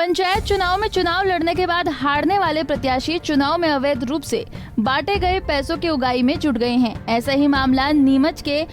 पंचायत चुनाव में चुनाव लड़ने के बाद हारने वाले प्रत्याशी चुनाव में अवैध रूप से बांटे गए पैसों की उगाही में जुट गए हैं। ऐसा ही मामला नीमच के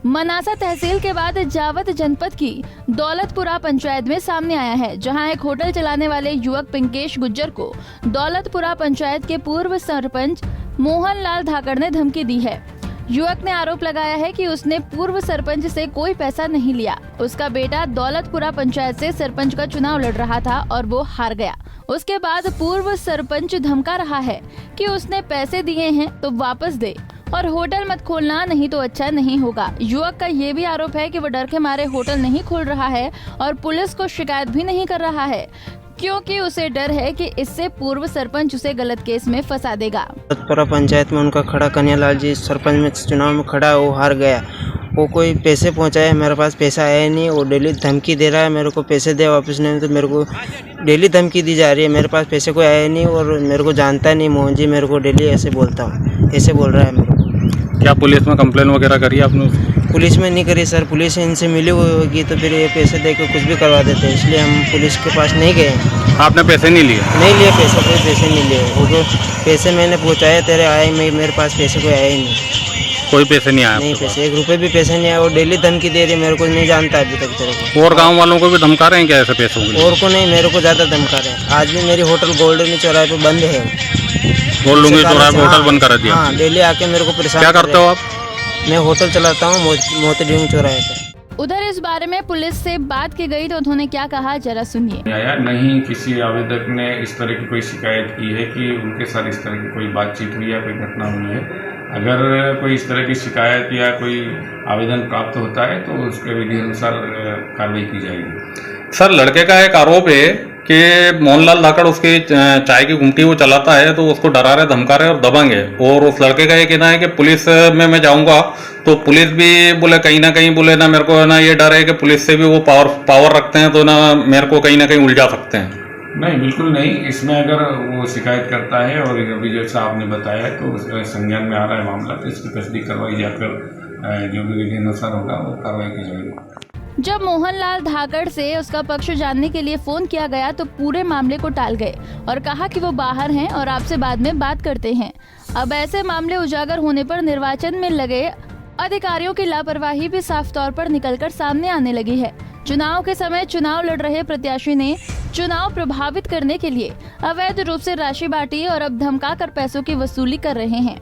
मनासा तहसील के बाद जावद जनपद की दौलतपुरा पंचायत में सामने आया है, जहां एक होटल चलाने वाले युवक पिंकेश गुज्जर को दौलतपुरा पंचायत के पूर्व सरपंच मोहन लाल धाकड़ ने धमकी दी है। युवक ने आरोप लगाया है कि उसने पूर्व सरपंच से कोई पैसा नहीं लिया। उसका बेटा दौलतपुरा पंचायत से सरपंच का चुनाव लड़ रहा था और वो हार गया। उसके बाद पूर्व सरपंच धमका रहा है कि उसने पैसे दिए हैं तो वापस दे और होटल मत खोलना, नहीं तो अच्छा नहीं होगा। युवक का ये भी आरोप है कि वो डर के मारे होटल नहीं खोल रहा है और पुलिस को शिकायत भी नहीं कर रहा है, क्योंकि उसे डर है कि इससे पूर्व सरपंच उसे गलत केस में फंसा देगा। दौलतपुरा पंचायत में उनका खड़ा कन्हैयालाल जी सरपंच में चुनाव में खड़ा, वो हार गया। वो कोई पैसे पहुंचाए, मेरे पास पैसा आया नहीं। वो डेली धमकी दे रहा है, मेरे को पैसे दे वापस नहीं, तो मेरे को डेली धमकी दी जा रही है। मेरे पास पैसे कोई आया नहीं और मेरे को जानता नहीं। मोहन जी मेरे को डेली ऐसे बोलता हूँ, ऐसे बोल रहा है मेरे को। क्या पुलिस में कंप्लेन वगैरह करी आपने? पुलिस में नहीं करी सर, पुलिस इनसे मिली हुई होगी तो फिर ये पैसे दे के कुछ भी करवा देते हैं, इसलिए हम पुलिस के पास नहीं गए। आपने पैसे नहीं लिए? नहीं लिए पैसे, कोई पैसे नहीं लिए। वो पैसे मैंने पहुँचाए, तेरे आए, मेरे पास पैसे कोई आए ही नहीं। कोई पैसे नहीं आया? नहीं पैसे, 1 रुपये भी पैसे नहीं आया। वो डेली धमकी दे रही है, मेरे को नहीं जानता अभी तक तेरे को। और गांव वालों को भी धमका रहे हैं क्या ऐसे पैसों के लिए? और को नहीं, मेरे को ज़्यादा धमका रहे हैं। आज भी मेरी होटल गोल्डन चौराहे पे बंद है। गोल्डन चौराहे पे होटल बंद करा दिया? हाँ, डेली आके मेरे को परेशान। क्या करते हो आप? मैं होटल चलाता हूँ मोती चौराहे पे। उधर इस बारे में पुलिस से बात की गई तो उन्होंने क्या कहा, जरा सुनिए। आया नहीं, किसी आवेदक ने इस तरह की कोई शिकायत की है कि उनके साथ इस तरह की कोई बातचीत हुई है, कोई घटना हुई है। अगर कोई इस तरह की शिकायत या कोई आवेदन प्राप्त होता है तो उसके विधि अनुसार कार्रवाई की जाएगी। सर, लड़के का एक आरोप है कि मोहनलाल धाकड़ उसकी चाय की गुमटी वो चलाता है, तो उसको डरा रहे, धमका रहे और दबंगे। और उस लड़के का ये कहना है कि पुलिस में मैं जाऊंगा तो पुलिस भी बोले कहीं ना कहीं बोले ना, मेरे को ना ये डर है कि पुलिस से भी वो पावर रखते हैं, तो ना मेरे को कहीं ना कहीं उलझा सकते हैं। नहीं, बिल्कुल नहीं। इसमें अगर वो शिकायत करता है और अभी जैसा आपने बताया है तो उसके संज्ञान में आ रहा है मामला, तो इसकी तस्दीक करवाई जाकर जो भी विधि अनुसार होगा वो कार्रवाई की जाएगी। जब मोहनलाल धाकड़ से उसका पक्ष जानने के लिए फोन किया गया तो पूरे मामले को टाल गए और कहा कि वो बाहर हैं और आपसे बाद में बात करते हैं। अब ऐसे मामले उजागर होने पर निर्वाचन में लगे अधिकारियों की लापरवाही भी साफ तौर पर निकलकर सामने आने लगी है। चुनाव के समय चुनाव लड़ रहे प्रत्याशी ने चुनाव प्रभावित करने के लिए अवैध रूप से राशि बांटी और अब धमकाकर पैसों की वसूली कर रहे हैं।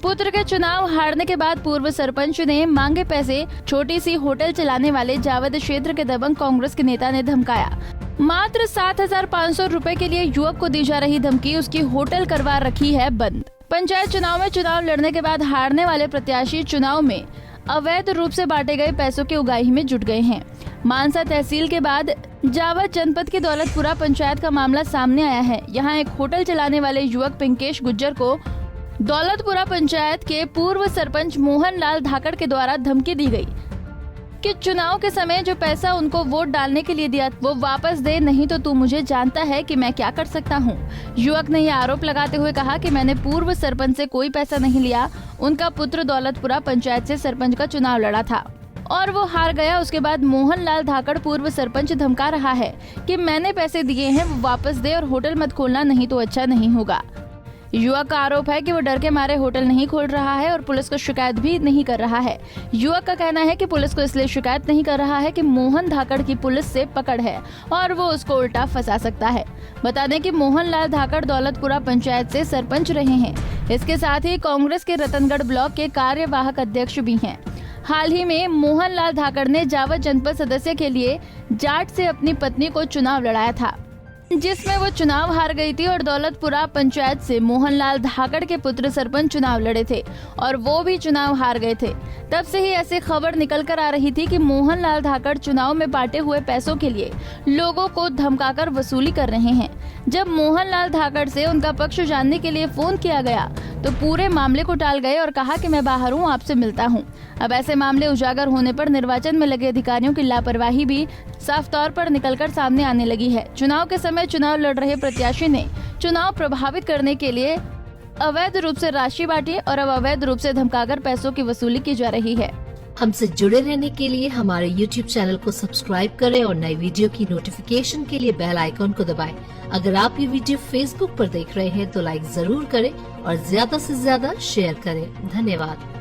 पुत्र के चुनाव हारने के बाद पूर्व सरपंच ने मांगे पैसे। छोटी सी होटल चलाने वाले जावद क्षेत्र के दबंग कांग्रेस के नेता ने धमकाया। मात्र 7,500 रुपए के लिए युवक को दी जा रही धमकी, उसकी होटल करवा रखी है बंद। पंचायत चुनाव में चुनाव लड़ने के बाद हारने वाले प्रत्याशी चुनाव में अवैध रूप से बांटे गए पैसों की उगाही में जुट गए हैं। मानसा तहसील के बाद जावद जनपद की दौलतपुरा पंचायत का मामला सामने आया है। यहाँ एक होटल चलाने वाले युवक पिंकेश गुज्जर को दौलतपुरा पंचायत के पूर्व सरपंच मोहन लाल धाकड़ के द्वारा धमकी दी गई कि चुनाव के समय जो पैसा उनको वोट डालने के लिए दिया वो वापस दे, नहीं तो तू मुझे जानता है कि मैं क्या कर सकता हूँ। युवक ने यह आरोप लगाते हुए कहा कि मैंने पूर्व सरपंच से कोई पैसा नहीं लिया। उनका पुत्र दौलतपुरा पंचायत से सरपंच का चुनाव लड़ा था और वो हार गया। उसके बाद मोहन लाल धाकड़ पूर्व सरपंच धमका रहा है कि मैंने पैसे दिए हैं, वो वापस दे और होटल मत खोलना, नहीं तो अच्छा नहीं होगा। युवक का आरोप है कि वो डर के मारे होटल नहीं खोल रहा है और पुलिस को शिकायत भी नहीं कर रहा है। युवक का कहना है कि पुलिस को इसलिए शिकायत नहीं कर रहा है कि मोहन धाकड़ की पुलिस से पकड़ है और वो उसको उल्टा फंसा सकता है। बता दें कि मोहन लाल धाकड़ दौलतपुरा पंचायत से सरपंच रहे हैं। इसके साथ ही कांग्रेस के रतनगढ़ ब्लॉक के कार्यवाहक अध्यक्ष भी हैं। हाल ही में मोहन लाल धाकड़ ने जावद जनपद सदस्य के लिए जाट से अपनी पत्नी को चुनाव लड़ाया था, जिसमें वो चुनाव हार गई थी और दौलतपुरा पंचायत से मोहनलाल धाकड़ के पुत्र सरपंच चुनाव लड़े थे और वो भी चुनाव हार गए थे। तब से ही ऐसी खबर निकल कर आ रही थी कि मोहनलाल धाकड़ चुनाव में बांटे हुए पैसों के लिए लोगों को धमकाकर वसूली कर रहे हैं। जब मोहनलाल धाकड़ से उनका पक्ष जानने के लिए फोन किया गया तो पूरे मामले को टाल गए और कहा कि मैं बाहर हूँ, आपसे मिलता हूँ। अब ऐसे मामले उजागर होने पर निर्वाचन में लगे अधिकारियों की लापरवाही भी साफ तौर पर निकलकर सामने आने लगी है। चुनाव के समय चुनाव लड़ रहे प्रत्याशी ने चुनाव प्रभावित करने के लिए अवैध रूप से राशि बांटी और अब अवैध रूप से धमकाकर पैसों की वसूली की जा रही है। हमसे जुड़े रहने के लिए हमारे YouTube चैनल को सब्सक्राइब करें और नई वीडियो की नोटिफिकेशन के लिए बेल आइकॉन को दबाएं। अगर आप ये वीडियो Facebook पर देख रहे हैं तो लाइक जरूर करें और ज्यादा से ज्यादा शेयर करें। धन्यवाद।